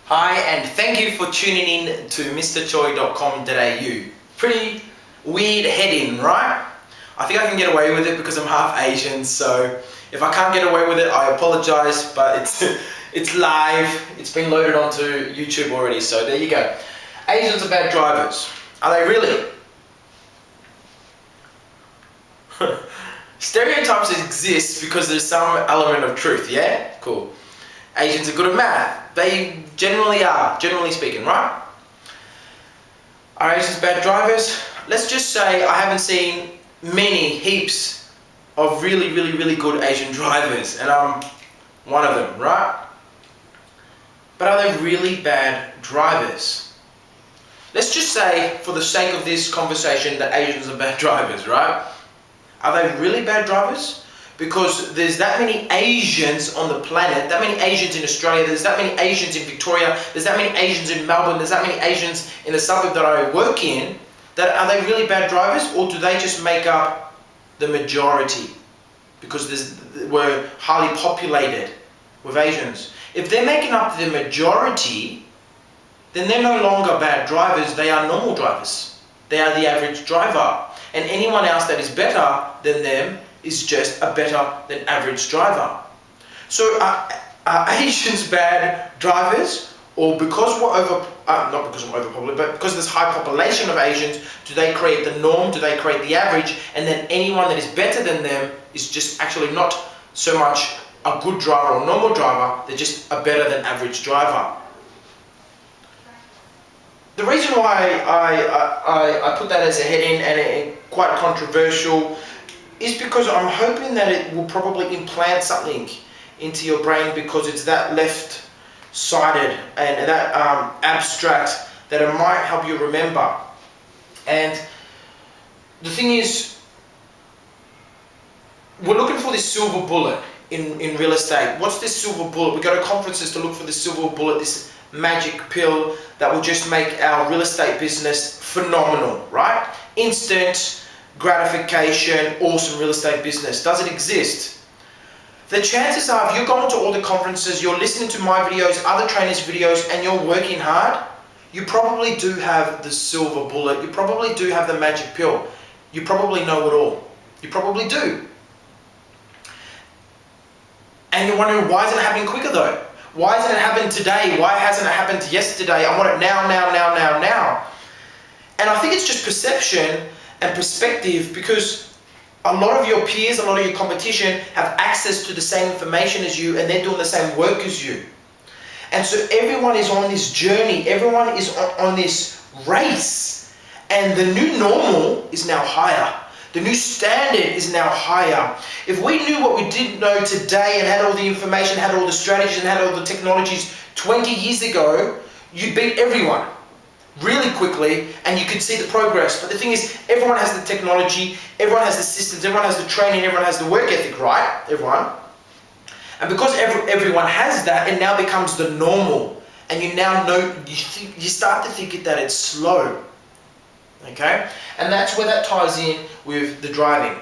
Hi, and thank you for tuning in to mrchoi.com.au. Pretty weird heading, right? I think I can get away with it because I'm half Asian, so if I can't get away with it, I apologize, but it's live, it's been loaded onto YouTube already, so there you go. Asians are bad drivers. Are they really? Stereotypes exist because there's some element of truth, yeah? Cool. Asians are good at math. They generally are, generally speaking, right? Are Asians bad drivers? Let's just say I haven't seen heaps of really good Asian drivers, and I'm one of them, right? But are they really bad drivers? Let's just say, for the sake of this conversation, that Asians are bad drivers, right? Are they really bad drivers? Because there's that many Asians on the planet, that many Asians in Australia, there's that many Asians in Victoria, there's that many Asians in Melbourne, there's that many Asians in the suburb that I work in, that are they really bad drivers, or do they just make up the majority? Because we're highly populated with Asians. If they're making up the majority, then they're no longer bad drivers, they are normal drivers. They are the average driver. And anyone else that is better than them is just a better than average driver. So are Asians bad drivers, or because we're not because I'm overpopulated, but because there's high population of Asians, do they create the norm, do they create the average, and then anyone that is better than them is just actually not so much a good driver or normal driver, they're just a better than average driver. The reason why I put that as a heading, and it quite controversial, is because I'm hoping that it will probably implant something into your brain, because it's that left-sided and that abstract that it might help you remember. And the thing is, we're looking for this silver bullet in real estate. What's this silver bullet? We go to conferences to look for this silver bullet, this magic pill that will just make our real estate business phenomenal, right? Instant gratification, awesome real estate business. Does it exist? The chances are, if you're going to all the conferences, you're listening to my videos, other trainers' videos, and you're working hard, you probably do have the silver bullet. You probably do have the magic pill. You probably know it all. You probably do. And you're wondering, why isn't it happening quicker though? Why hasn't it happened today? Why hasn't it happened yesterday? I want it now. And I think it's just perception and perspective, because a lot of your peers, a lot of your competition have access to the same information as you, and they're doing the same work as you. And so everyone is on this journey, everyone is on this race, and the new normal is now higher. The new standard is now higher. If we knew what we didn't know today and had all the information, had all the strategies and had all the technologies 20 years ago, you'd beat everyone really quickly, and you could see the progress. But the thing is, everyone has the technology, everyone has the systems, everyone has the training, everyone has the work ethic, right? Everyone. And because everyone has that, it now becomes the normal. And you now know, you start to think that it's slow. Okay? And that's where that ties in with the driving.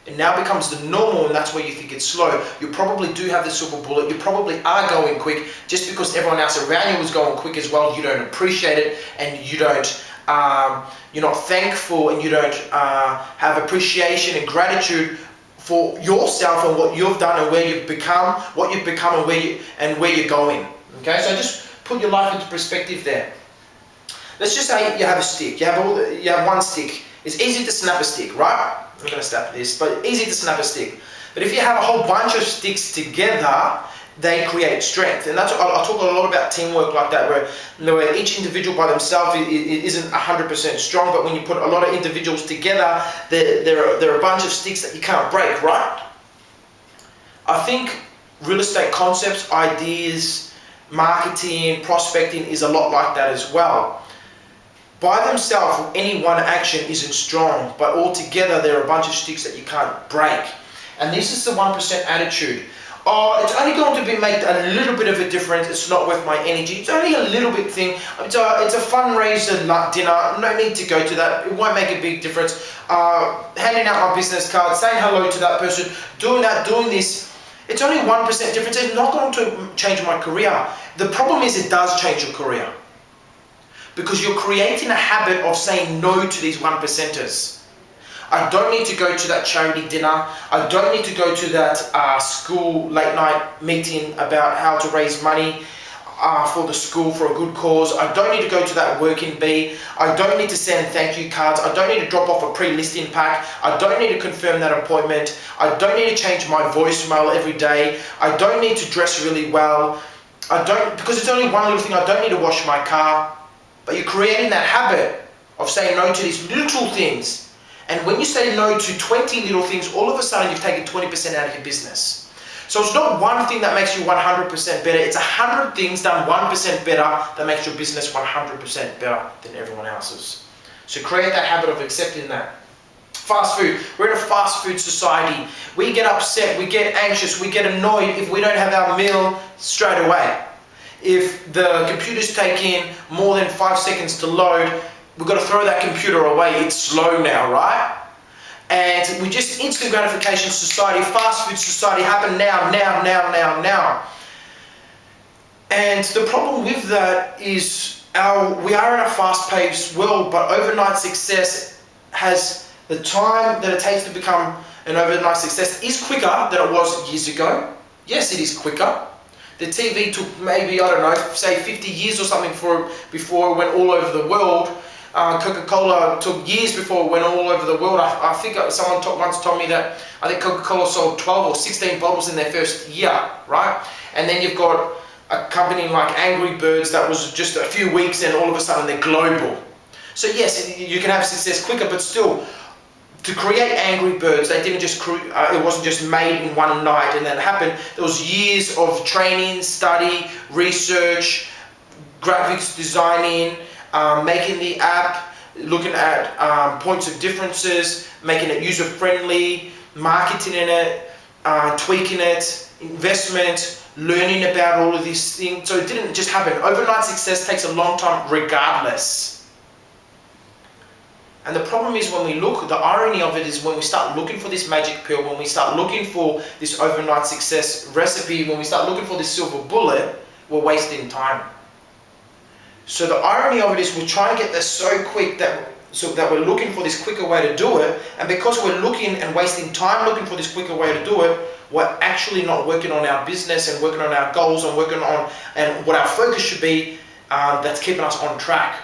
It now becomes the normal, and that's where you think it's slow. You probably do have the silver bullet. You probably are going quick. Just because everyone else around you is going quick as well, you don't appreciate it, and you don't, you're not thankful, and you don't have appreciation and gratitude for yourself and what you've done and where you've become, and where you're going. Okay, so just put your life into perspective there. Let's just say you have a stick. You have one stick. It's easy to snap a stick, right? I'm going to snap this, but easy to snap a stick. But if you have a whole bunch of sticks together, they create strength. And that's I'll talk a lot about teamwork like that, where each individual by themselves it isn't 100% strong, but when you put a lot of individuals together, there are a bunch of sticks that you can't break, right? I think real estate concepts, ideas, marketing, prospecting is a lot like that as well. By themselves, any one action isn't strong, but all together there are a bunch of sticks that you can't break. And this is the 1% attitude. Oh, it's only going to make a little bit of a difference, it's not worth my energy, it's only a little bit thing, it's a fundraiser dinner, no need to go to that, it won't make a big difference. Handing out my business card, saying hello to that person, doing this, It's only 1% difference. It's not going to change my career. The problem is it does change your career. Because you're creating a habit of saying no to these 1%ers. I don't need to go to that charity dinner. I don't need to go to that school late night meeting about how to raise money for the school for a good cause. I don't need to go to that working bee. I don't need to send thank you cards. I don't need to drop off a pre-listing pack. I don't need to confirm that appointment. I don't need to change my voicemail every day. I don't need to dress really well. Because it's only one little thing. I don't need to wash my car. But you're creating that habit of saying no to these little things. And when you say no to 20 little things, all of a sudden you've taken 20% out of your business. So it's not one thing that makes you 100% better. It's 100 things done 1% better that makes your business 100% better than everyone else's. So create that habit of accepting that. Fast food. We're in a fast food society. We get upset, we get anxious, we get annoyed if we don't have our meal straight away. If the computer's taking more than 5 seconds to load, we've got to throw that computer away. It's slow now, right? And we just instant gratification society, fast food society, happen now. And the problem with that is we are in a fast-paced world, but overnight success has the time that it takes to become an overnight success is quicker than it was years ago. Yes, it is quicker. The TV took maybe, I don't know, say 50 years or something before it went all over the world. Coca-Cola took years before it went all over the world. I think someone once told me that I think Coca-Cola sold 12 or 16 bottles in their first year, right? And then you've got a company like Angry Birds that was just a few weeks and all of a sudden they're global. So yes, you can have success quicker, but still, to create Angry Birds, they didn't just it wasn't just made in one night and then it happened. There was years of training, study, research, graphics designing, making the app, looking at points of differences, making it user-friendly, marketing it, tweaking it, investment, learning about all of these things. So it didn't just happen. Overnight success takes a long time regardless. And the problem is when we look, the irony of it is when we start looking for this magic pill, when we start looking for this overnight success recipe, when we start looking for this silver bullet, we're wasting time. So the irony of it is we're trying to get this so quick that we're looking for this quicker way to do it, and because we're looking and wasting time looking for this quicker way to do it, we're actually not working on our business and working on our goals and working on and what our focus should be that's keeping us on track.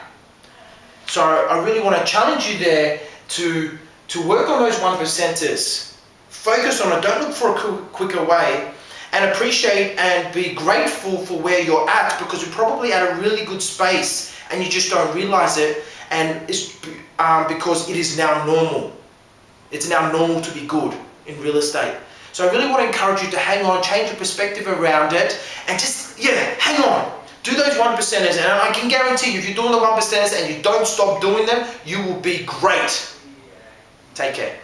So I really want to challenge you there to work on those 1%ers. Focus on it. Don't look for a quicker way. And appreciate and be grateful for where you're at, because you're probably at a really good space and you just don't realize it, and it's because it is now normal. It's now normal to be good in real estate. So I really want to encourage you to hang on, change your perspective around it, and just, hang on. Do those 1%ers, and I can guarantee you, if you're doing the 1%ers and you don't stop doing them, you will be great. Take care.